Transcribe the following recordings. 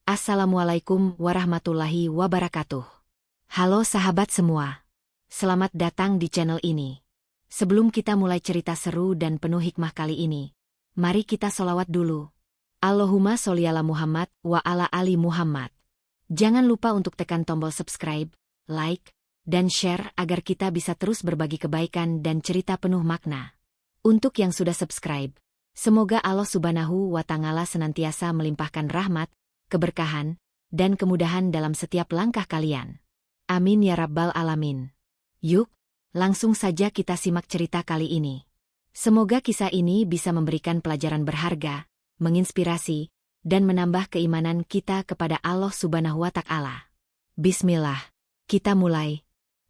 Assalamualaikum warahmatullahi wabarakatuh. Halo sahabat semua. Selamat datang di channel ini. Sebelum kita mulai cerita seru dan penuh hikmah kali ini, mari kita sholawat dulu. Allahumma sholli ala Muhammad wa ala ali Muhammad. Jangan lupa untuk tekan tombol subscribe, like, dan share agar kita bisa terus berbagi kebaikan dan cerita penuh makna. Untuk yang sudah subscribe, semoga Allah Subhanahu wa Ta'ala senantiasa melimpahkan rahmat, keberkahan, dan kemudahan dalam setiap langkah kalian. Amin ya Rabbal Alamin. Yuk, langsung saja kita simak cerita kali ini. Semoga kisah ini bisa memberikan pelajaran berharga, menginspirasi, dan menambah keimanan kita kepada Allah Subhanahu wa Ta'ala. Bismillah, kita mulai.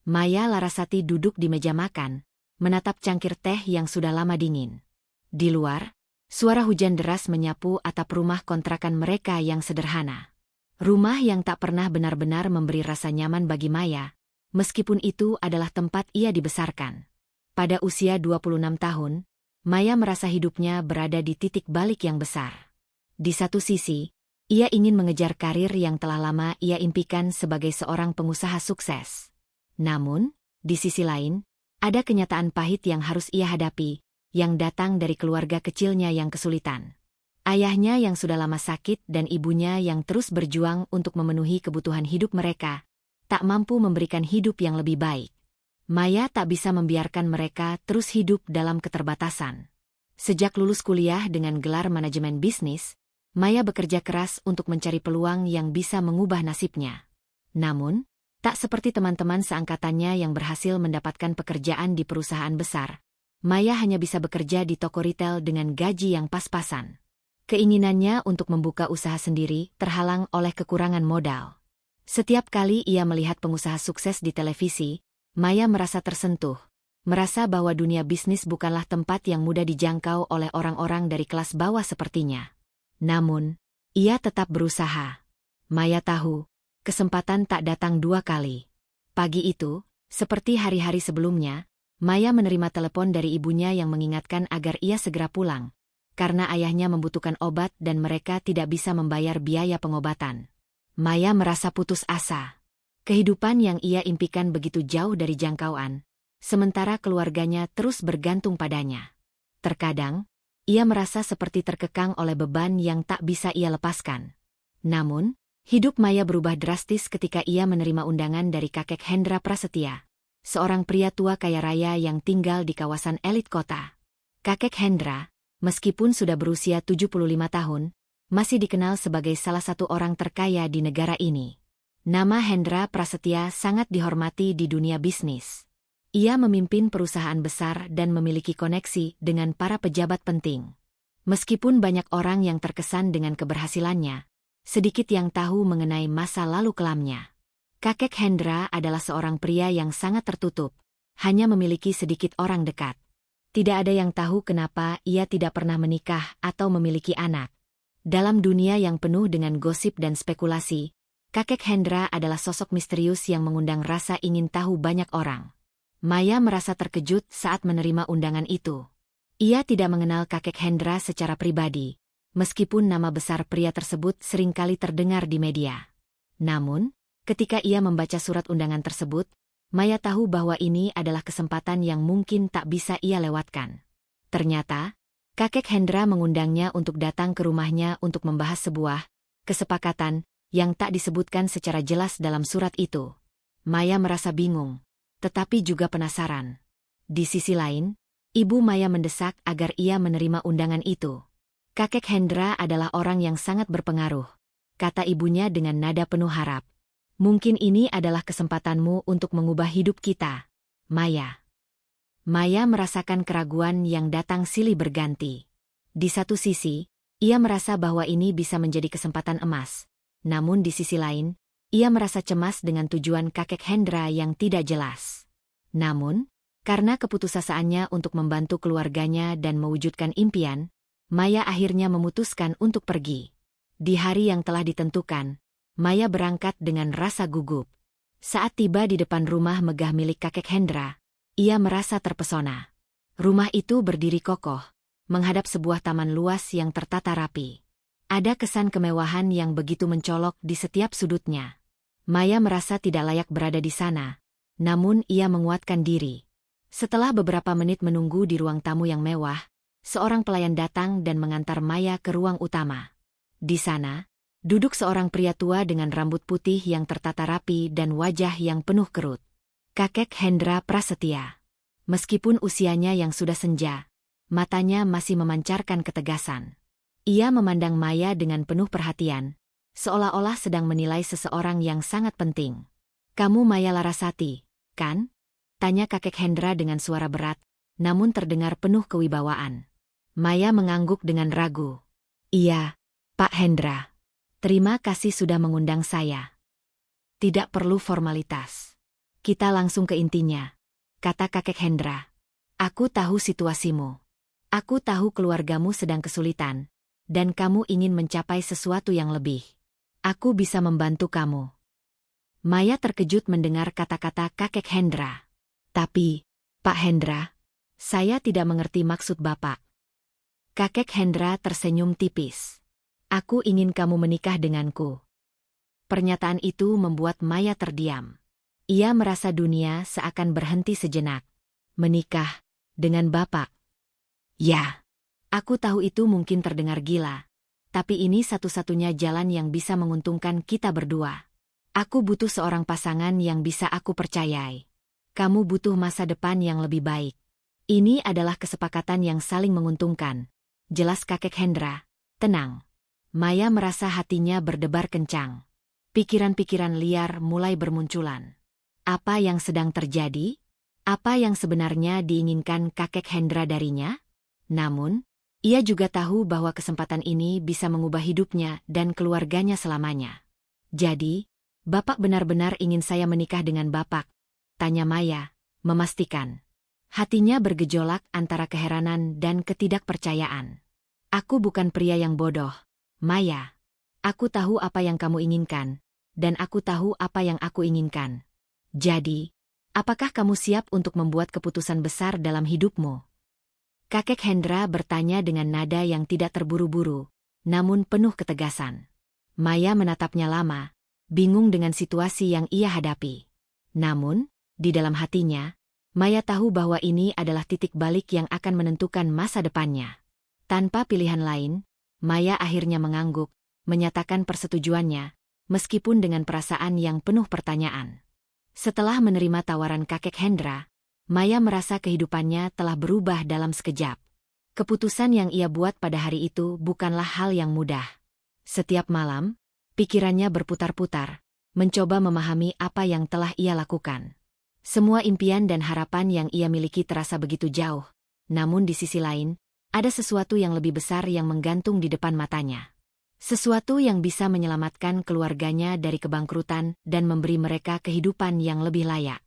Maya Larasati duduk di meja makan, menatap cangkir teh yang sudah lama dingin. Di luar, suara hujan deras menyapu atap rumah kontrakan mereka yang sederhana. Rumah yang tak pernah benar-benar memberi rasa nyaman bagi Maya, meskipun itu adalah tempat ia dibesarkan. Pada usia 26 tahun, Maya merasa hidupnya berada di titik balik yang besar. Di satu sisi, ia ingin mengejar karir yang telah lama ia impikan sebagai seorang pengusaha sukses. Namun, di sisi lain, ada kenyataan pahit yang harus ia hadapi, yang datang dari keluarga kecilnya yang kesulitan. Ayahnya yang sudah lama sakit dan ibunya yang terus berjuang untuk memenuhi kebutuhan hidup mereka, tak mampu memberikan hidup yang lebih baik. Maya tak bisa membiarkan mereka terus hidup dalam keterbatasan. Sejak lulus kuliah dengan gelar manajemen bisnis, Maya bekerja keras untuk mencari peluang yang bisa mengubah nasibnya. Namun, tak seperti teman-teman seangkatannya yang berhasil mendapatkan pekerjaan di perusahaan besar, Maya hanya bisa bekerja di toko retail dengan gaji yang pas-pasan. Keinginannya untuk membuka usaha sendiri terhalang oleh kekurangan modal. Setiap kali ia melihat pengusaha sukses di televisi, Maya merasa tersentuh, merasa bahwa dunia bisnis bukanlah tempat yang mudah dijangkau oleh orang-orang dari kelas bawah sepertinya. Namun, ia tetap berusaha. Maya tahu, kesempatan tak datang dua kali. Pagi itu, seperti hari-hari sebelumnya, Maya menerima telepon dari ibunya yang mengingatkan agar ia segera pulang, karena ayahnya membutuhkan obat dan mereka tidak bisa membayar biaya pengobatan. Maya merasa putus asa. Kehidupan yang ia impikan begitu jauh dari jangkauan, sementara keluarganya terus bergantung padanya. Terkadang, ia merasa seperti terkekang oleh beban yang tak bisa ia lepaskan. Namun, hidup Maya berubah drastis ketika ia menerima undangan dari kakek Hendra Prasetya, seorang pria tua kaya raya yang tinggal di kawasan elit kota. Kakek Hendra, meskipun sudah berusia 75 tahun, masih dikenal sebagai salah satu orang terkaya di negara ini. Nama Hendra Prasetya sangat dihormati di dunia bisnis. Ia memimpin perusahaan besar dan memiliki koneksi dengan para pejabat penting. Meskipun banyak orang yang terkesan dengan keberhasilannya, sedikit yang tahu mengenai masa lalu kelamnya. Kakek Hendra adalah seorang pria yang sangat tertutup, hanya memiliki sedikit orang dekat. Tidak ada yang tahu kenapa ia tidak pernah menikah atau memiliki anak. Dalam dunia yang penuh dengan gosip dan spekulasi, kakek Hendra adalah sosok misterius yang mengundang rasa ingin tahu banyak orang. Maya merasa terkejut saat menerima undangan itu. Ia tidak mengenal kakek Hendra secara pribadi, meskipun nama besar pria tersebut seringkali terdengar di media. Namun, ketika ia membaca surat undangan tersebut, Maya tahu bahwa ini adalah kesempatan yang mungkin tak bisa ia lewatkan. Ternyata, kakek Hendra mengundangnya untuk datang ke rumahnya untuk membahas sebuah kesepakatan yang tak disebutkan secara jelas dalam surat itu. Maya merasa bingung, tetapi juga penasaran. Di sisi lain, ibu Maya mendesak agar ia menerima undangan itu. Kakek Hendra adalah orang yang sangat berpengaruh, kata ibunya dengan nada penuh harap. Mungkin ini adalah kesempatanmu untuk mengubah hidup kita, Maya. Maya merasakan keraguan yang datang silih berganti. Di satu sisi, ia merasa bahwa ini bisa menjadi kesempatan emas. Namun di sisi lain, ia merasa cemas dengan tujuan kakek Hendra yang tidak jelas. Namun, karena keputusasaannya untuk membantu keluarganya dan mewujudkan impian, Maya akhirnya memutuskan untuk pergi. Di hari yang telah ditentukan, Maya berangkat dengan rasa gugup. Saat tiba di depan rumah megah milik kakek Hendra, ia merasa terpesona. Rumah itu berdiri kokoh, menghadap sebuah taman luas yang tertata rapi. Ada kesan kemewahan yang begitu mencolok di setiap sudutnya. Maya merasa tidak layak berada di sana, namun ia menguatkan diri. Setelah beberapa menit menunggu di ruang tamu yang mewah, seorang pelayan datang dan mengantar Maya ke ruang utama. Di sana, duduk seorang pria tua dengan rambut putih yang tertata rapi dan wajah yang penuh kerut. Kakek Hendra Prasetya. Meskipun usianya yang sudah senja, matanya masih memancarkan ketegasan. Ia memandang Maya dengan penuh perhatian, seolah-olah sedang menilai seseorang yang sangat penting. "Kamu Maya Larasati, kan?" tanya kakek Hendra dengan suara berat, namun terdengar penuh kewibawaan. Maya mengangguk dengan ragu. "Iya, Pak Hendra. Terima kasih sudah mengundang saya." "Tidak perlu formalitas. Kita langsung ke intinya," kata kakek Hendra. "Aku tahu situasimu. Aku tahu keluargamu sedang kesulitan, dan kamu ingin mencapai sesuatu yang lebih. Aku bisa membantu kamu." Maya terkejut mendengar kata-kata kakek Hendra. "Tapi, Pak Hendra, saya tidak mengerti maksud Bapak." Kakek Hendra tersenyum tipis. "Aku ingin kamu menikah denganku." Pernyataan itu membuat Maya terdiam. Ia merasa dunia seakan berhenti sejenak. "Menikah dengan Bapak?" "Ya. Aku tahu itu mungkin terdengar gila, tapi ini satu-satunya jalan yang bisa menguntungkan kita berdua. Aku butuh seorang pasangan yang bisa aku percayai. Kamu butuh masa depan yang lebih baik. Ini adalah kesepakatan yang saling menguntungkan," jelas kakek Hendra. Tenang. Maya merasa hatinya berdebar kencang. Pikiran-pikiran liar mulai bermunculan. Apa yang sedang terjadi? Apa yang sebenarnya diinginkan kakek Hendra darinya? Namun, ia juga tahu bahwa kesempatan ini bisa mengubah hidupnya dan keluarganya selamanya. "Jadi, Bapak benar-benar ingin saya menikah dengan Bapak?" tanya Maya, memastikan. Hatinya bergejolak antara keheranan dan ketidakpercayaan. "Aku bukan pria yang bodoh, Maya. Aku tahu apa yang kamu inginkan, dan aku tahu apa yang aku inginkan. Jadi, apakah kamu siap untuk membuat keputusan besar dalam hidupmu?" Kakek Hendra bertanya dengan nada yang tidak terburu-buru, namun penuh ketegasan. Maya menatapnya lama, bingung dengan situasi yang ia hadapi. Namun, di dalam hatinya, Maya tahu bahwa ini adalah titik balik yang akan menentukan masa depannya. Tanpa pilihan lain, Maya akhirnya mengangguk, menyatakan persetujuannya, meskipun dengan perasaan yang penuh pertanyaan. Setelah menerima tawaran kakek Hendra, Maya merasa kehidupannya telah berubah dalam sekejap. Keputusan yang ia buat pada hari itu bukanlah hal yang mudah. Setiap malam, pikirannya berputar-putar, mencoba memahami apa yang telah ia lakukan. Semua impian dan harapan yang ia miliki terasa begitu jauh, namun di sisi lain, ada sesuatu yang lebih besar yang menggantung di depan matanya. Sesuatu yang bisa menyelamatkan keluarganya dari kebangkrutan dan memberi mereka kehidupan yang lebih layak.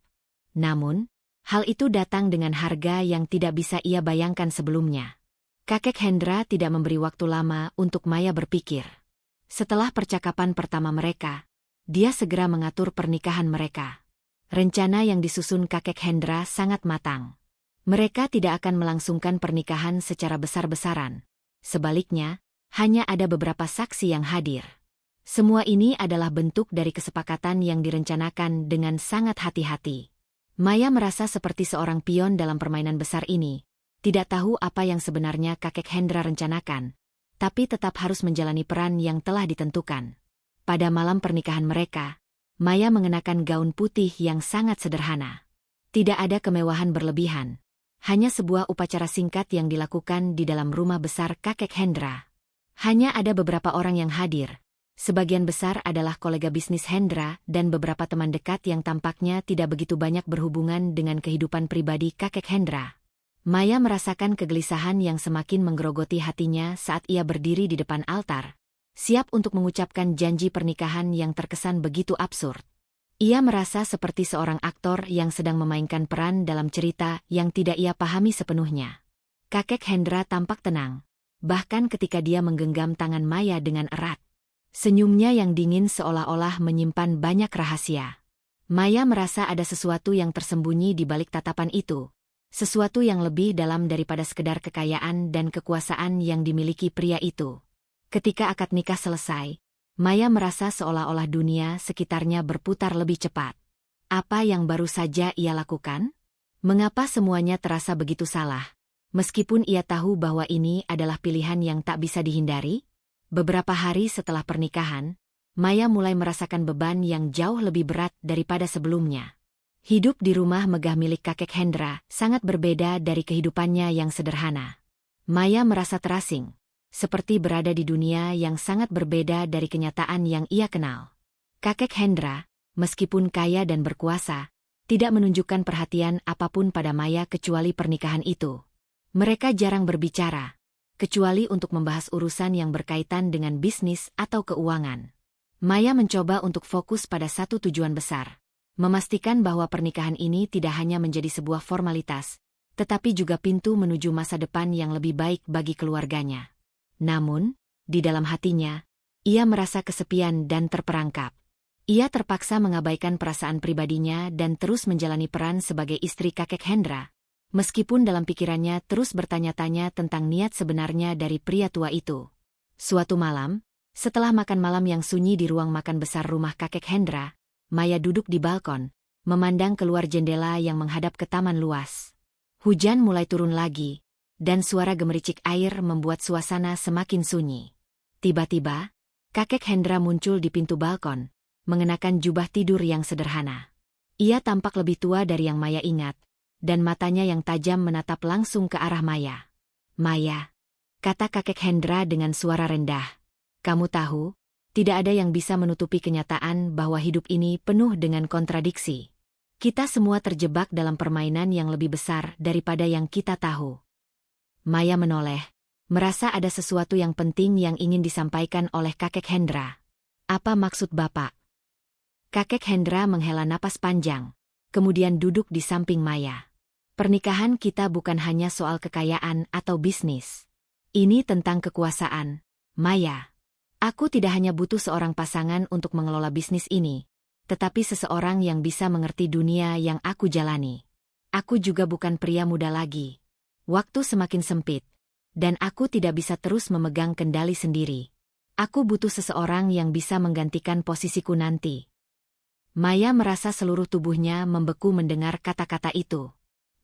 Namun, hal itu datang dengan harga yang tidak bisa ia bayangkan sebelumnya. Kakek Hendra tidak memberi waktu lama untuk Maya berpikir. Setelah percakapan pertama mereka, dia segera mengatur pernikahan mereka. Rencana yang disusun kakek Hendra sangat matang. Mereka tidak akan melangsungkan pernikahan secara besar-besaran. Sebaliknya, hanya ada beberapa saksi yang hadir. Semua ini adalah bentuk dari kesepakatan yang direncanakan dengan sangat hati-hati. Maya merasa seperti seorang pion dalam permainan besar ini, tidak tahu apa yang sebenarnya kakek Hendra rencanakan, tapi tetap harus menjalani peran yang telah ditentukan. Pada malam pernikahan mereka, Maya mengenakan gaun putih yang sangat sederhana. Tidak ada kemewahan berlebihan, hanya sebuah upacara singkat yang dilakukan di dalam rumah besar kakek Hendra. Hanya ada beberapa orang yang hadir. Sebagian besar adalah kolega bisnis Hendra dan beberapa teman dekat yang tampaknya tidak begitu banyak berhubungan dengan kehidupan pribadi kakek Hendra. Maya merasakan kegelisahan yang semakin menggerogoti hatinya saat ia berdiri di depan altar, siap untuk mengucapkan janji pernikahan yang terkesan begitu absurd. Ia merasa seperti seorang aktor yang sedang memainkan peran dalam cerita yang tidak ia pahami sepenuhnya. Kakek Hendra tampak tenang, bahkan ketika dia menggenggam tangan Maya dengan erat. Senyumnya yang dingin seolah-olah menyimpan banyak rahasia. Maya merasa ada sesuatu yang tersembunyi di balik tatapan itu, sesuatu yang lebih dalam daripada sekedar kekayaan dan kekuasaan yang dimiliki pria itu. Ketika akad nikah selesai, Maya merasa seolah-olah dunia sekitarnya berputar lebih cepat. Apa yang baru saja ia lakukan? Mengapa semuanya terasa begitu salah? Meskipun ia tahu bahwa ini adalah pilihan yang tak bisa dihindari, beberapa hari setelah pernikahan, Maya mulai merasakan beban yang jauh lebih berat daripada sebelumnya. Hidup di rumah megah milik kakek Hendra sangat berbeda dari kehidupannya yang sederhana. Maya merasa terasing, seperti berada di dunia yang sangat berbeda dari kenyataan yang ia kenal. Kakek Hendra, meskipun kaya dan berkuasa, tidak menunjukkan perhatian apapun pada Maya kecuali pernikahan itu. Mereka jarang berbicara, kecuali untuk membahas urusan yang berkaitan dengan bisnis atau keuangan. Maya mencoba untuk fokus pada satu tujuan besar, memastikan bahwa pernikahan ini tidak hanya menjadi sebuah formalitas, tetapi juga pintu menuju masa depan yang lebih baik bagi keluarganya. Namun, di dalam hatinya, ia merasa kesepian dan terperangkap. Ia terpaksa mengabaikan perasaan pribadinya dan terus menjalani peran sebagai istri kakek Hendra, meskipun dalam pikirannya terus bertanya-tanya tentang niat sebenarnya dari pria tua itu. Suatu malam, setelah makan malam yang sunyi di ruang makan besar rumah kakek Hendra, Maya duduk di balkon, memandang keluar jendela yang menghadap ke taman luas. Hujan mulai turun lagi, dan suara gemericik air membuat suasana semakin sunyi. Tiba-tiba, kakek Hendra muncul di pintu balkon, mengenakan jubah tidur yang sederhana. Ia tampak lebih tua dari yang Maya ingat, dan matanya yang tajam menatap langsung ke arah Maya. "Maya," kata kakek Hendra dengan suara rendah, "kamu tahu, tidak ada yang bisa menutupi kenyataan bahwa hidup ini penuh dengan kontradiksi. Kita semua terjebak dalam permainan yang lebih besar daripada yang kita tahu." Maya menoleh, merasa ada sesuatu yang penting yang ingin disampaikan oleh kakek Hendra. "Apa maksud Bapak?" Kakek Hendra menghela napas panjang, kemudian duduk di samping Maya. "Pernikahan kita bukan hanya soal kekayaan atau bisnis. Ini tentang kekuasaan, Maya. Aku tidak hanya butuh seorang pasangan untuk mengelola bisnis ini, tetapi seseorang yang bisa mengerti dunia yang aku jalani. Aku juga bukan pria muda lagi. Waktu semakin sempit, dan aku tidak bisa terus memegang kendali sendiri. Aku butuh seseorang yang bisa menggantikan posisiku nanti." Maya merasa seluruh tubuhnya membeku mendengar kata-kata itu.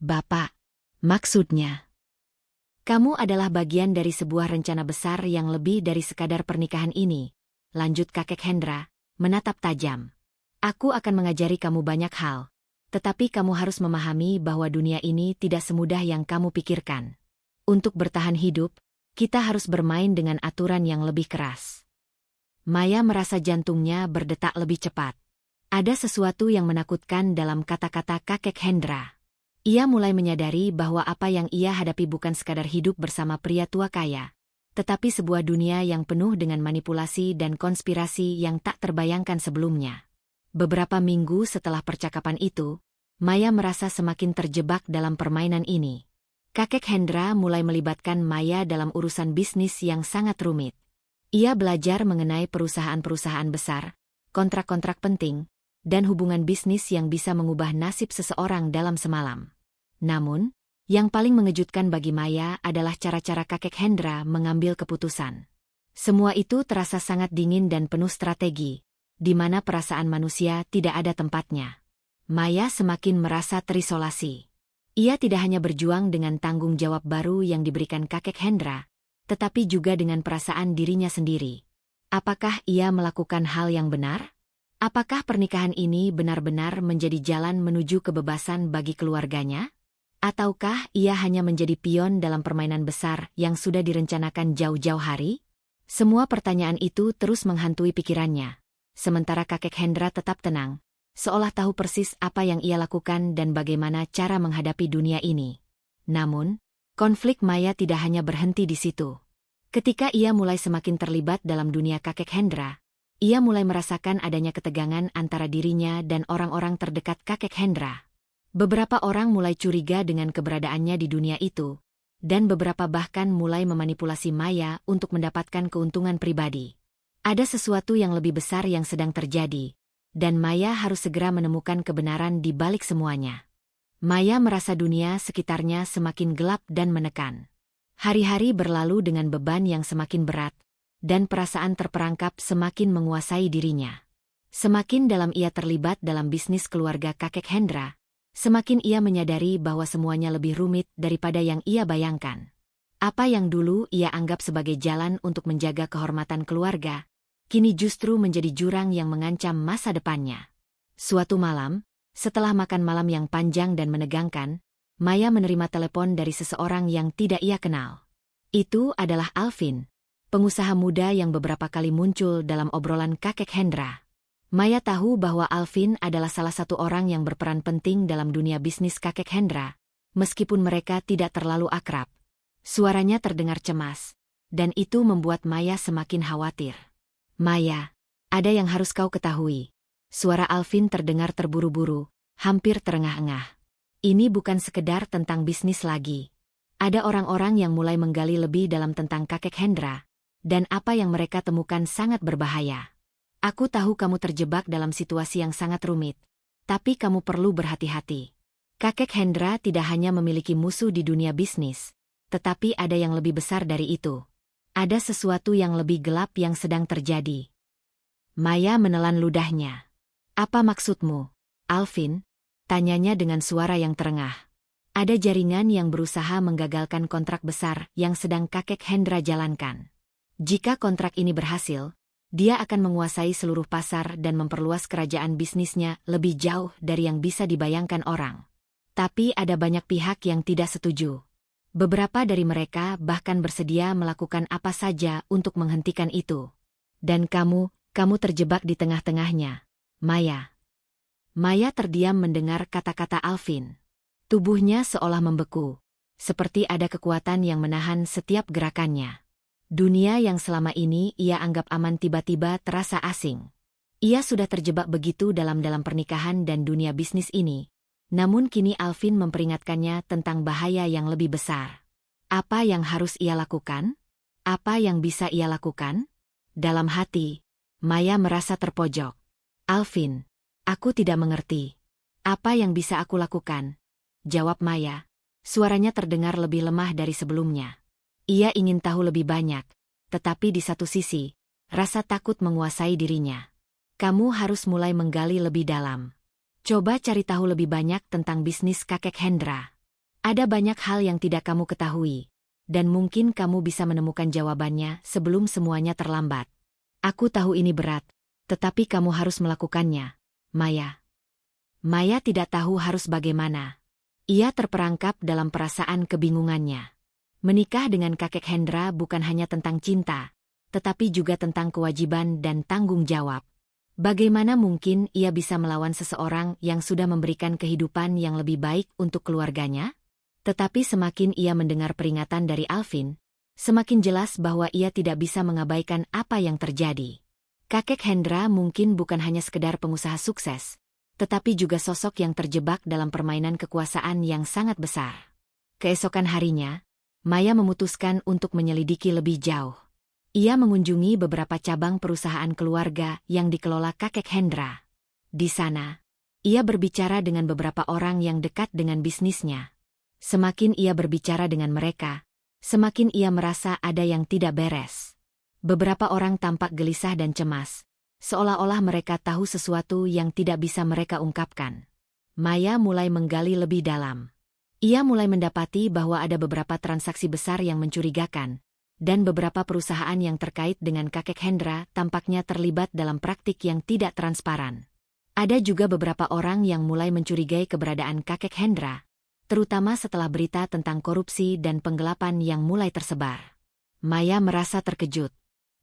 "Bapak, maksudnya? Kamu adalah bagian dari sebuah rencana besar yang lebih dari sekadar pernikahan ini," lanjut kakek Hendra, menatap tajam. "Aku akan mengajari kamu banyak hal, tetapi kamu harus memahami bahwa dunia ini tidak semudah yang kamu pikirkan. Untuk bertahan hidup, kita harus bermain dengan aturan yang lebih keras." Maya merasa jantungnya berdetak lebih cepat. Ada sesuatu yang menakutkan dalam kata-kata kakek Hendra. Ia mulai menyadari bahwa apa yang ia hadapi bukan sekadar hidup bersama pria tua kaya, tetapi sebuah dunia yang penuh dengan manipulasi dan konspirasi yang tak terbayangkan sebelumnya. Beberapa minggu setelah percakapan itu, Maya merasa semakin terjebak dalam permainan ini. Kakek Hendra mulai melibatkan Maya dalam urusan bisnis yang sangat rumit. Ia belajar mengenai perusahaan-perusahaan besar, kontrak-kontrak penting, dan hubungan bisnis yang bisa mengubah nasib seseorang dalam semalam. Namun, yang paling mengejutkan bagi Maya adalah cara-cara kakek Hendra mengambil keputusan. Semua itu terasa sangat dingin dan penuh strategi, di mana perasaan manusia tidak ada tempatnya. Maya semakin merasa terisolasi. Ia tidak hanya berjuang dengan tanggung jawab baru yang diberikan kakek Hendra, tetapi juga dengan perasaan dirinya sendiri. Apakah ia melakukan hal yang benar? Apakah pernikahan ini benar-benar menjadi jalan menuju kebebasan bagi keluarganya? Ataukah ia hanya menjadi pion dalam permainan besar yang sudah direncanakan jauh-jauh hari? Semua pertanyaan itu terus menghantui pikirannya, sementara kakek Hendra tetap tenang, seolah tahu persis apa yang ia lakukan dan bagaimana cara menghadapi dunia ini. Namun, konflik Maya tidak hanya berhenti di situ. Ketika ia mulai semakin terlibat dalam dunia kakek Hendra, ia mulai merasakan adanya ketegangan antara dirinya dan orang-orang terdekat kakek Hendra. Beberapa orang mulai curiga dengan keberadaannya di dunia itu, dan beberapa bahkan mulai memanipulasi Maya untuk mendapatkan keuntungan pribadi. Ada sesuatu yang lebih besar yang sedang terjadi, dan Maya harus segera menemukan kebenaran di balik semuanya. Maya merasa dunia sekitarnya semakin gelap dan menekan. Hari-hari berlalu dengan beban yang semakin berat, dan perasaan terperangkap semakin menguasai dirinya. Semakin dalam ia terlibat dalam bisnis keluarga kakek Hendra, semakin ia menyadari bahwa semuanya lebih rumit daripada yang ia bayangkan. Apa yang dulu ia anggap sebagai jalan untuk menjaga kehormatan keluarga, kini justru menjadi jurang yang mengancam masa depannya. Suatu malam, setelah makan malam yang panjang dan menegangkan, Maya menerima telepon dari seseorang yang tidak ia kenal. Itu adalah Alvin, pengusaha muda yang beberapa kali muncul dalam obrolan kakek Hendra. Maya tahu bahwa Alvin adalah salah satu orang yang berperan penting dalam dunia bisnis kakek Hendra, meskipun mereka tidak terlalu akrab. Suaranya terdengar cemas, dan itu membuat Maya semakin khawatir. "Maya, ada yang harus kau ketahui." Suara Alvin terdengar terburu-buru, hampir terengah-engah. "Ini bukan sekedar tentang bisnis lagi. Ada orang-orang yang mulai menggali lebih dalam tentang kakek Hendra, dan apa yang mereka temukan sangat berbahaya. Aku tahu kamu terjebak dalam situasi yang sangat rumit, tapi kamu perlu berhati-hati. Kakek Hendra tidak hanya memiliki musuh di dunia bisnis, tetapi ada yang lebih besar dari itu. Ada sesuatu yang lebih gelap yang sedang terjadi." Maya menelan ludahnya. "Apa maksudmu, Alvin?" tanyanya dengan suara yang terengah. "Ada jaringan yang berusaha menggagalkan kontrak besar yang sedang kakek Hendra jalankan. Jika kontrak ini berhasil, dia akan menguasai seluruh pasar dan memperluas kerajaan bisnisnya lebih jauh dari yang bisa dibayangkan orang. Tapi ada banyak pihak yang tidak setuju. Beberapa dari mereka bahkan bersedia melakukan apa saja untuk menghentikan itu. Dan kamu terjebak di tengah-tengahnya, Maya." Maya terdiam mendengar kata-kata Alvin. Tubuhnya seolah membeku, seperti ada kekuatan yang menahan setiap gerakannya. Dunia yang selama ini ia anggap aman tiba-tiba terasa asing. Ia sudah terjebak begitu dalam pernikahan dan dunia bisnis ini. Namun kini Alvin memperingatkannya tentang bahaya yang lebih besar. Apa yang harus ia lakukan? Apa yang bisa ia lakukan? Dalam hati, Maya merasa terpojok. "Alvin, aku tidak mengerti. Apa yang bisa aku lakukan?" jawab Maya. Suaranya terdengar lebih lemah dari sebelumnya. Ia ingin tahu lebih banyak, tetapi di satu sisi, rasa takut menguasai dirinya. "Kamu harus mulai menggali lebih dalam. Coba cari tahu lebih banyak tentang bisnis kakek Hendra. Ada banyak hal yang tidak kamu ketahui, dan mungkin kamu bisa menemukan jawabannya sebelum semuanya terlambat. Aku tahu ini berat, tetapi kamu harus melakukannya, Maya." Maya tidak tahu harus bagaimana. Ia terperangkap dalam perasaan kebingungannya. Menikah dengan kakek Hendra bukan hanya tentang cinta, tetapi juga tentang kewajiban dan tanggung jawab. Bagaimana mungkin ia bisa melawan seseorang yang sudah memberikan kehidupan yang lebih baik untuk keluarganya? Tetapi semakin ia mendengar peringatan dari Alvin, semakin jelas bahwa ia tidak bisa mengabaikan apa yang terjadi. Kakek Hendra mungkin bukan hanya sekedar pengusaha sukses, tetapi juga sosok yang terjebak dalam permainan kekuasaan yang sangat besar. Keesokan harinya, Maya memutuskan untuk menyelidiki lebih jauh. Ia mengunjungi beberapa cabang perusahaan keluarga yang dikelola kakek Hendra. Di sana, ia berbicara dengan beberapa orang yang dekat dengan bisnisnya. Semakin ia berbicara dengan mereka, semakin ia merasa ada yang tidak beres. Beberapa orang tampak gelisah dan cemas, seolah-olah mereka tahu sesuatu yang tidak bisa mereka ungkapkan. Maya mulai menggali lebih dalam. Ia mulai mendapati bahwa ada beberapa transaksi besar yang mencurigakan, dan beberapa perusahaan yang terkait dengan kakek Hendra tampaknya terlibat dalam praktik yang tidak transparan. Ada juga beberapa orang yang mulai mencurigai keberadaan kakek Hendra, terutama setelah berita tentang korupsi dan penggelapan yang mulai tersebar. Maya merasa terkejut.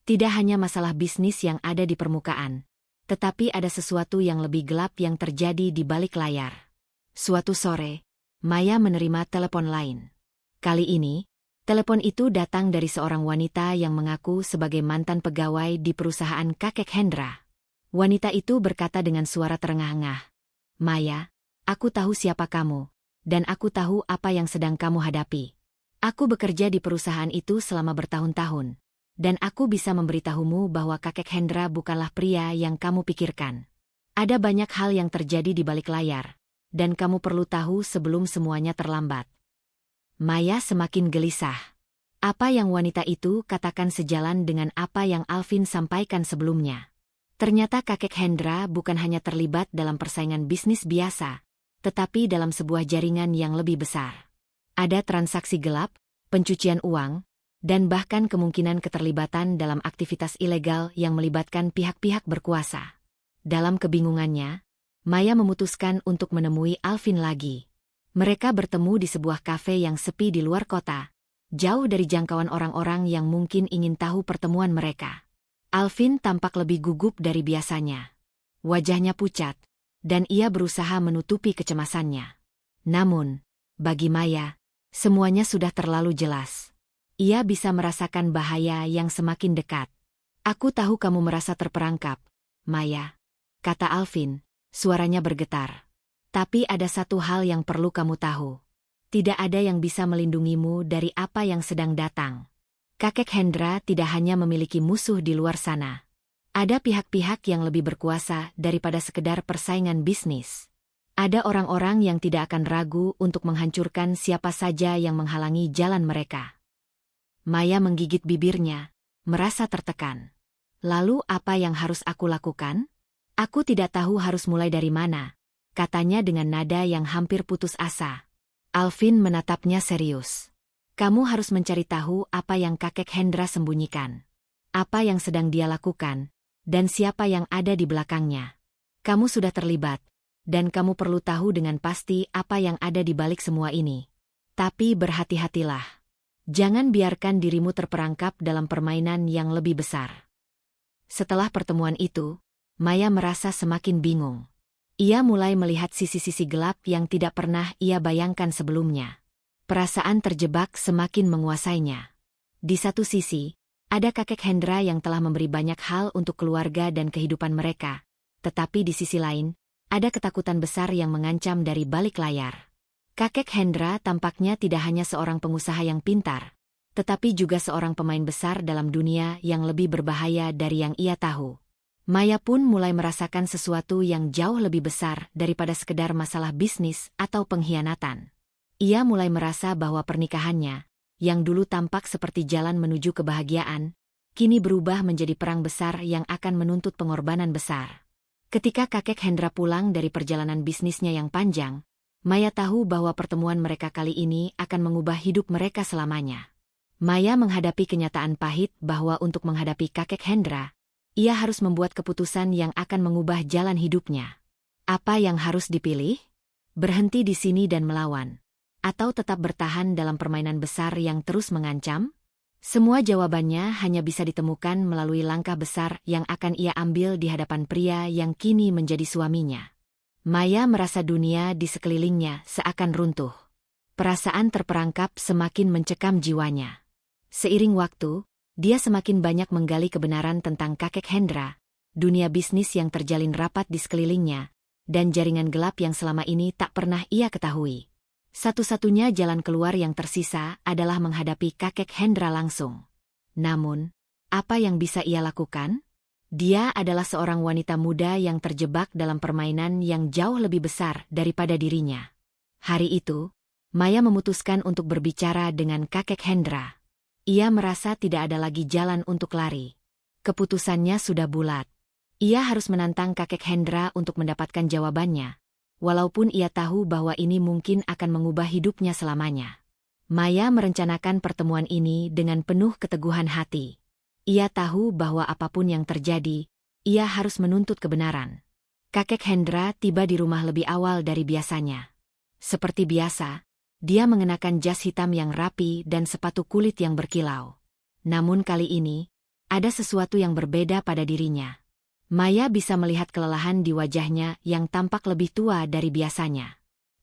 Tidak hanya masalah bisnis yang ada di permukaan, tetapi ada sesuatu yang lebih gelap yang terjadi di balik layar. Suatu sore, Maya menerima telepon lain. Kali ini, telepon itu datang dari seorang wanita yang mengaku sebagai mantan pegawai di perusahaan kakek Hendra. Wanita itu berkata dengan suara terengah-engah, "Maya, aku tahu siapa kamu, dan aku tahu apa yang sedang kamu hadapi. Aku bekerja di perusahaan itu selama bertahun-tahun, dan aku bisa memberitahumu bahwa kakek Hendra bukanlah pria yang kamu pikirkan. Ada banyak hal yang terjadi di balik layar, dan kamu perlu tahu sebelum semuanya terlambat." Maya semakin gelisah. Apa yang wanita itu katakan sejalan dengan apa yang Alvin sampaikan sebelumnya. Ternyata kakek Hendra bukan hanya terlibat dalam persaingan bisnis biasa, tetapi dalam sebuah jaringan yang lebih besar. Ada transaksi gelap, pencucian uang, dan bahkan kemungkinan keterlibatan dalam aktivitas ilegal yang melibatkan pihak-pihak berkuasa. Dalam kebingungannya, Maya memutuskan untuk menemui Alvin lagi. Mereka bertemu di sebuah kafe yang sepi di luar kota, jauh dari jangkauan orang-orang yang mungkin ingin tahu pertemuan mereka. Alvin tampak lebih gugup dari biasanya. Wajahnya pucat, dan ia berusaha menutupi kecemasannya. Namun, bagi Maya, semuanya sudah terlalu jelas. Ia bisa merasakan bahaya yang semakin dekat. "Aku tahu kamu merasa terperangkap, Maya," kata Alvin, suaranya bergetar. "Tapi ada satu hal yang perlu kamu tahu. Tidak ada yang bisa melindungimu dari apa yang sedang datang. Kakek Hendra tidak hanya memiliki musuh di luar sana. Ada pihak-pihak yang lebih berkuasa daripada sekedar persaingan bisnis. Ada orang-orang yang tidak akan ragu untuk menghancurkan siapa saja yang menghalangi jalan mereka." Maya menggigit bibirnya, merasa tertekan. "Lalu apa yang harus aku lakukan? Aku tidak tahu harus mulai dari mana," katanya dengan nada yang hampir putus asa. Alvin menatapnya serius. "Kamu harus mencari tahu apa yang kakek Hendra sembunyikan. Apa yang sedang dia lakukan, dan siapa yang ada di belakangnya. Kamu sudah terlibat, dan kamu perlu tahu dengan pasti apa yang ada di balik semua ini. Tapi berhati-hatilah. Jangan biarkan dirimu terperangkap dalam permainan yang lebih besar." Setelah pertemuan itu, Maya merasa semakin bingung. Ia mulai melihat sisi-sisi gelap yang tidak pernah ia bayangkan sebelumnya. Perasaan terjebak semakin menguasainya. Di satu sisi, ada kakek Hendra yang telah memberi banyak hal untuk keluarga dan kehidupan mereka. Tetapi di sisi lain, ada ketakutan besar yang mengancam dari balik layar. Kakek Hendra tampaknya tidak hanya seorang pengusaha yang pintar, tetapi juga seorang pemain besar dalam dunia yang lebih berbahaya dari yang ia tahu. Maya pun mulai merasakan sesuatu yang jauh lebih besar daripada sekedar masalah bisnis atau pengkhianatan. Ia mulai merasa bahwa pernikahannya, yang dulu tampak seperti jalan menuju kebahagiaan, kini berubah menjadi perang besar yang akan menuntut pengorbanan besar. Ketika kakek Hendra pulang dari perjalanan bisnisnya yang panjang, Maya tahu bahwa pertemuan mereka kali ini akan mengubah hidup mereka selamanya. Maya menghadapi kenyataan pahit bahwa untuk menghadapi kakek Hendra, ia harus membuat keputusan yang akan mengubah jalan hidupnya. Apa yang harus dipilih? Berhenti di sini dan melawan? Atau tetap bertahan dalam permainan besar yang terus mengancam? Semua jawabannya hanya bisa ditemukan melalui langkah besar yang akan ia ambil di hadapan pria yang kini menjadi suaminya. Maya merasa dunia di sekelilingnya seakan runtuh. Perasaan terperangkap semakin mencekam jiwanya. Seiring waktu, dia semakin banyak menggali kebenaran tentang kakek Hendra, dunia bisnis yang terjalin rapat di sekelilingnya, dan jaringan gelap yang selama ini tak pernah ia ketahui. Satu-satunya jalan keluar yang tersisa adalah menghadapi kakek Hendra langsung. Namun, apa yang bisa ia lakukan? Dia adalah seorang wanita muda yang terjebak dalam permainan yang jauh lebih besar daripada dirinya. Hari itu, Maya memutuskan untuk berbicara dengan kakek Hendra. Ia merasa tidak ada lagi jalan untuk lari. Keputusannya sudah bulat. Ia harus menantang kakek Hendra untuk mendapatkan jawabannya, walaupun ia tahu bahwa ini mungkin akan mengubah hidupnya selamanya. Maya merencanakan pertemuan ini dengan penuh keteguhan hati. Ia tahu bahwa apapun yang terjadi, ia harus menuntut kebenaran. Kakek Hendra tiba di rumah lebih awal dari biasanya. Seperti biasa, dia mengenakan jas hitam yang rapi dan sepatu kulit yang berkilau. Namun kali ini, ada sesuatu yang berbeda pada dirinya. Maya bisa melihat kelelahan di wajahnya yang tampak lebih tua dari biasanya.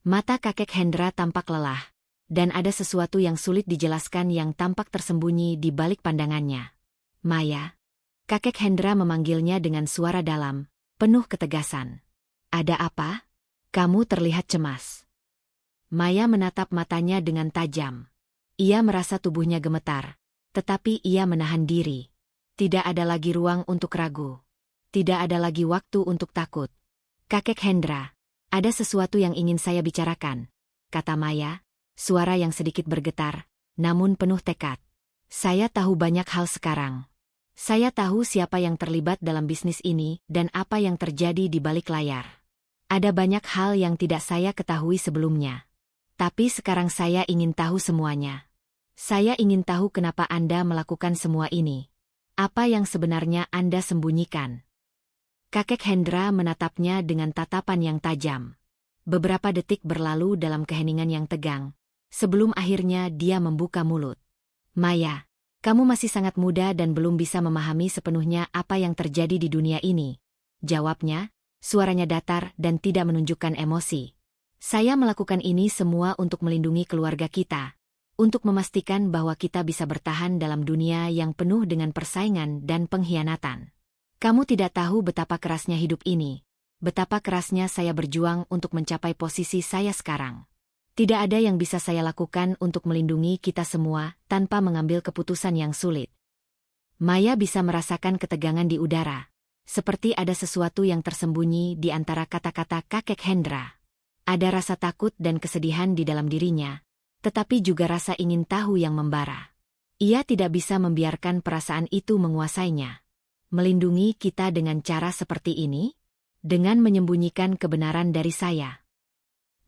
Mata kakek Hendra tampak lelah, dan ada sesuatu yang sulit dijelaskan yang tampak tersembunyi di balik pandangannya. "Maya." Kakek Hendra memanggilnya dengan suara dalam, penuh ketegasan. "Ada apa? Kamu terlihat cemas." Maya menatap matanya dengan tajam. Ia merasa tubuhnya gemetar, tetapi ia menahan diri. Tidak ada lagi ruang untuk ragu. Tidak ada lagi waktu untuk takut. "Kakek Hendra, ada sesuatu yang ingin saya bicarakan," kata Maya, suara yang sedikit bergetar, namun penuh tekad. Saya tahu banyak hal sekarang. Saya tahu siapa yang terlibat dalam bisnis ini dan apa yang terjadi di balik layar. Ada banyak hal yang tidak saya ketahui sebelumnya. Tapi sekarang saya ingin tahu semuanya. Saya ingin tahu kenapa Anda melakukan semua ini. Apa yang sebenarnya Anda sembunyikan? Kakek Hendra menatapnya dengan tatapan yang tajam. Beberapa detik berlalu dalam keheningan yang tegang. Sebelum akhirnya dia membuka mulut. Maya, kamu masih sangat muda dan belum bisa memahami sepenuhnya apa yang terjadi di dunia ini. Jawabnya, suaranya datar dan tidak menunjukkan emosi. Saya melakukan ini semua untuk melindungi keluarga kita. Untuk memastikan bahwa kita bisa bertahan dalam dunia yang penuh dengan persaingan dan pengkhianatan. Kamu tidak tahu betapa kerasnya hidup ini. Betapa kerasnya saya berjuang untuk mencapai posisi saya sekarang. Tidak ada yang bisa saya lakukan untuk melindungi kita semua tanpa mengambil keputusan yang sulit. Maya bisa merasakan ketegangan di udara. Seperti ada sesuatu yang tersembunyi di antara kata-kata kakek Hendra. Ada rasa takut dan kesedihan di dalam dirinya, tetapi juga rasa ingin tahu yang membara. Ia tidak bisa membiarkan perasaan itu menguasainya. Melindungi kita dengan cara seperti ini? Dengan menyembunyikan kebenaran dari saya.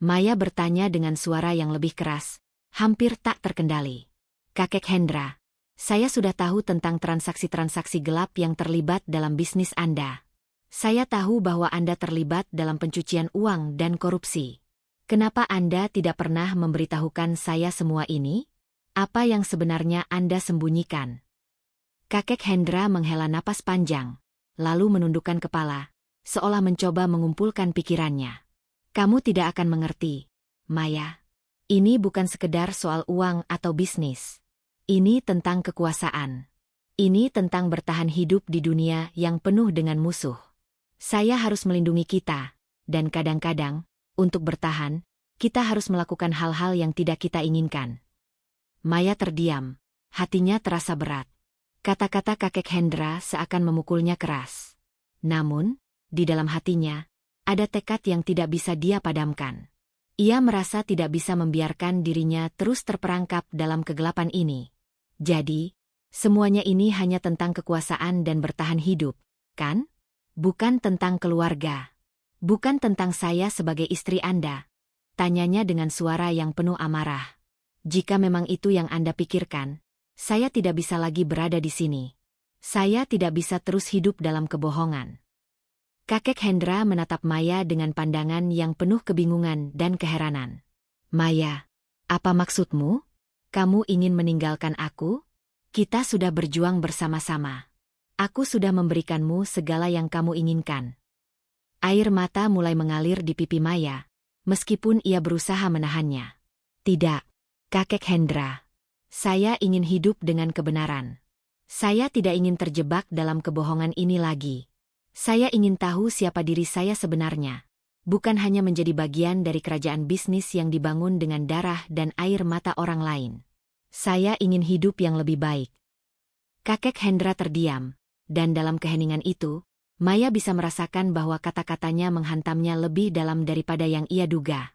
Maya bertanya dengan suara yang lebih keras, hampir tak terkendali. Kakek Hendra, saya sudah tahu tentang transaksi-transaksi gelap yang terlibat dalam bisnis Anda. Saya tahu bahwa Anda terlibat dalam pencucian uang dan korupsi. Kenapa Anda tidak pernah memberitahukan saya semua ini? Apa yang sebenarnya Anda sembunyikan? Kakek Hendra menghela napas panjang, lalu menundukkan kepala, seolah mencoba mengumpulkan pikirannya. Kamu tidak akan mengerti, Maya. Ini bukan sekedar soal uang atau bisnis. Ini tentang kekuasaan. Ini tentang bertahan hidup di dunia yang penuh dengan musuh. Saya harus melindungi kita, dan kadang-kadang, untuk bertahan, kita harus melakukan hal-hal yang tidak kita inginkan. Maya terdiam, hatinya terasa berat. Kata-kata kakek Hendra seakan memukulnya keras. Namun, di dalam hatinya, ada tekad yang tidak bisa dia padamkan. Ia merasa tidak bisa membiarkan dirinya terus terperangkap dalam kegelapan ini. Jadi, semuanya ini hanya tentang kekuasaan dan bertahan hidup, kan? Bukan tentang keluarga. Bukan tentang saya sebagai istri Anda. Tanyanya dengan suara yang penuh amarah. Jika memang itu yang Anda pikirkan, saya tidak bisa lagi berada di sini. Saya tidak bisa terus hidup dalam kebohongan. Kakek Hendra menatap Maya dengan pandangan yang penuh kebingungan dan keheranan. Maya, apa maksudmu? Kamu ingin meninggalkan aku? Kita sudah berjuang bersama-sama. Aku sudah memberikanmu segala yang kamu inginkan. Air mata mulai mengalir di pipi Maya, meskipun ia berusaha menahannya. Tidak, kakek Hendra. Saya ingin hidup dengan kebenaran. Saya tidak ingin terjebak dalam kebohongan ini lagi. Saya ingin tahu siapa diri saya sebenarnya. Bukan hanya menjadi bagian dari kerajaan bisnis yang dibangun dengan darah dan air mata orang lain. Saya ingin hidup yang lebih baik. Kakek Hendra terdiam, dan dalam keheningan itu, Maya bisa merasakan bahwa kata-katanya menghantamnya lebih dalam daripada yang ia duga.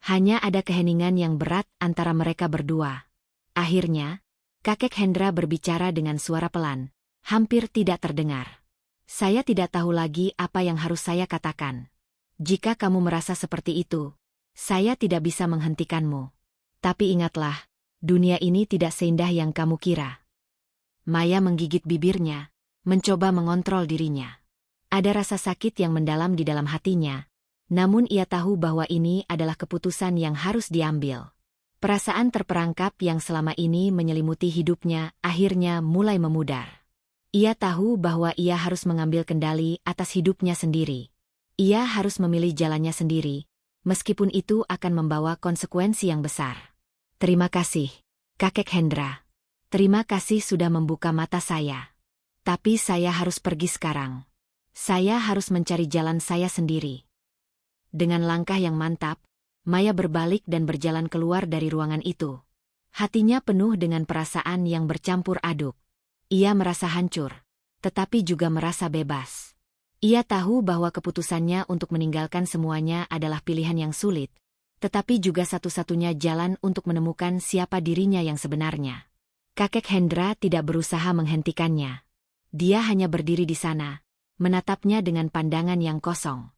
Hanya ada keheningan yang berat antara mereka berdua. Akhirnya, kakek Hendra berbicara dengan suara pelan, hampir tidak terdengar. Saya tidak tahu lagi apa yang harus saya katakan. Jika kamu merasa seperti itu, saya tidak bisa menghentikanmu. Tapi ingatlah, dunia ini tidak seindah yang kamu kira. Maya menggigit bibirnya, mencoba mengontrol dirinya. Ada rasa sakit yang mendalam di dalam hatinya, namun ia tahu bahwa ini adalah keputusan yang harus diambil. Perasaan terperangkap yang selama ini menyelimuti hidupnya akhirnya mulai memudar. Ia tahu bahwa ia harus mengambil kendali atas hidupnya sendiri. Ia harus memilih jalannya sendiri, meskipun itu akan membawa konsekuensi yang besar. Terima kasih, kakek Hendra. Terima kasih sudah membuka mata saya. Tapi saya harus pergi sekarang. Saya harus mencari jalan saya sendiri. Dengan langkah yang mantap, Maya berbalik dan berjalan keluar dari ruangan itu. Hatinya penuh dengan perasaan yang bercampur aduk. Ia merasa hancur, tetapi juga merasa bebas. Ia tahu bahwa keputusannya untuk meninggalkan semuanya adalah pilihan yang sulit, tetapi juga satu-satunya jalan untuk menemukan siapa dirinya yang sebenarnya. Kakek Hendra tidak berusaha menghentikannya. Dia hanya berdiri di sana, menatapnya dengan pandangan yang kosong.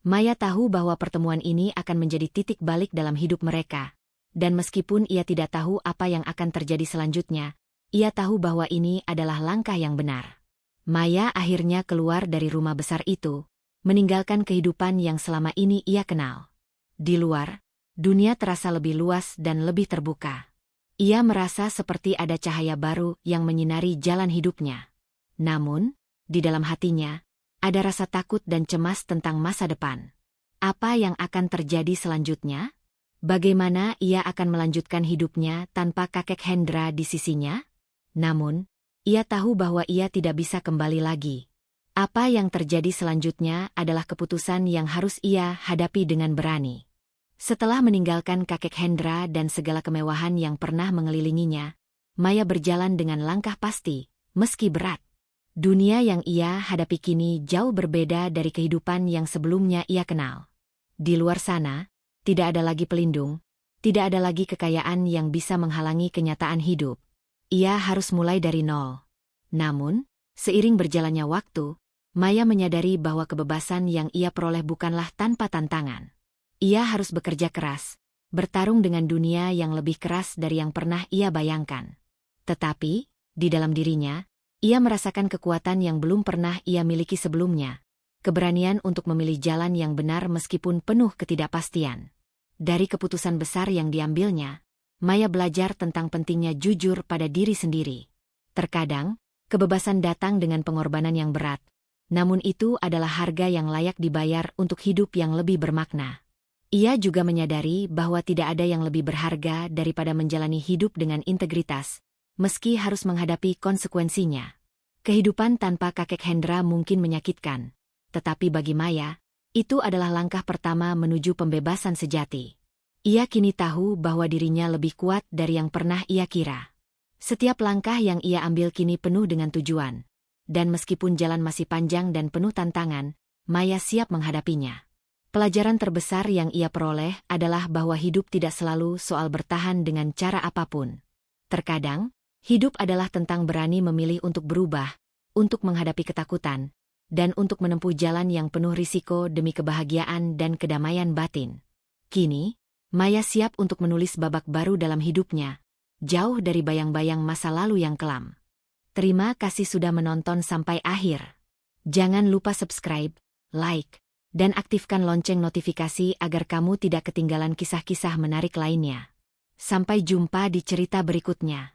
Maya tahu bahwa pertemuan ini akan menjadi titik balik dalam hidup mereka. Dan meskipun ia tidak tahu apa yang akan terjadi selanjutnya, ia tahu bahwa ini adalah langkah yang benar. Maya akhirnya keluar dari rumah besar itu, meninggalkan kehidupan yang selama ini ia kenal. Di luar, dunia terasa lebih luas dan lebih terbuka. Ia merasa seperti ada cahaya baru yang menyinari jalan hidupnya. Namun, di dalam hatinya, ada rasa takut dan cemas tentang masa depan. Apa yang akan terjadi selanjutnya? Bagaimana ia akan melanjutkan hidupnya tanpa kakek Hendra di sisinya? Namun, ia tahu bahwa ia tidak bisa kembali lagi. Apa yang terjadi selanjutnya adalah keputusan yang harus ia hadapi dengan berani. Setelah meninggalkan kakek Hendra dan segala kemewahan yang pernah mengelilinginya, Maya berjalan dengan langkah pasti, meski berat. Dunia yang ia hadapi kini jauh berbeda dari kehidupan yang sebelumnya ia kenal. Di luar sana, tidak ada lagi pelindung, tidak ada lagi kekayaan yang bisa menghalangi kenyataan hidup. Ia harus mulai dari nol. Namun, seiring berjalannya waktu, Maya menyadari bahwa kebebasan yang ia peroleh bukanlah tanpa tantangan. Ia harus bekerja keras, bertarung dengan dunia yang lebih keras dari yang pernah ia bayangkan. Tetapi, di dalam dirinya, ia merasakan kekuatan yang belum pernah ia miliki sebelumnya. Keberanian untuk memilih jalan yang benar meskipun penuh ketidakpastian. Dari keputusan besar yang diambilnya, Maya belajar tentang pentingnya jujur pada diri sendiri. Terkadang, kebebasan datang dengan pengorbanan yang berat, namun itu adalah harga yang layak dibayar untuk hidup yang lebih bermakna. Ia juga menyadari bahwa tidak ada yang lebih berharga daripada menjalani hidup dengan integritas, meski harus menghadapi konsekuensinya. Kehidupan tanpa kakek Hendra mungkin menyakitkan, tetapi bagi Maya, itu adalah langkah pertama menuju pembebasan sejati. Ia kini tahu bahwa dirinya lebih kuat dari yang pernah ia kira. Setiap langkah yang ia ambil kini penuh dengan tujuan. Dan meskipun jalan masih panjang dan penuh tantangan, Maya siap menghadapinya. Pelajaran terbesar yang ia peroleh adalah bahwa hidup tidak selalu soal bertahan dengan cara apapun. Terkadang, hidup adalah tentang berani memilih untuk berubah, untuk menghadapi ketakutan, dan untuk menempuh jalan yang penuh risiko demi kebahagiaan dan kedamaian batin. Kini, Maya siap untuk menulis babak baru dalam hidupnya, jauh dari bayang-bayang masa lalu yang kelam. Terima kasih sudah menonton sampai akhir. Jangan lupa subscribe, like, dan aktifkan lonceng notifikasi agar kamu tidak ketinggalan kisah-kisah menarik lainnya. Sampai jumpa di cerita berikutnya.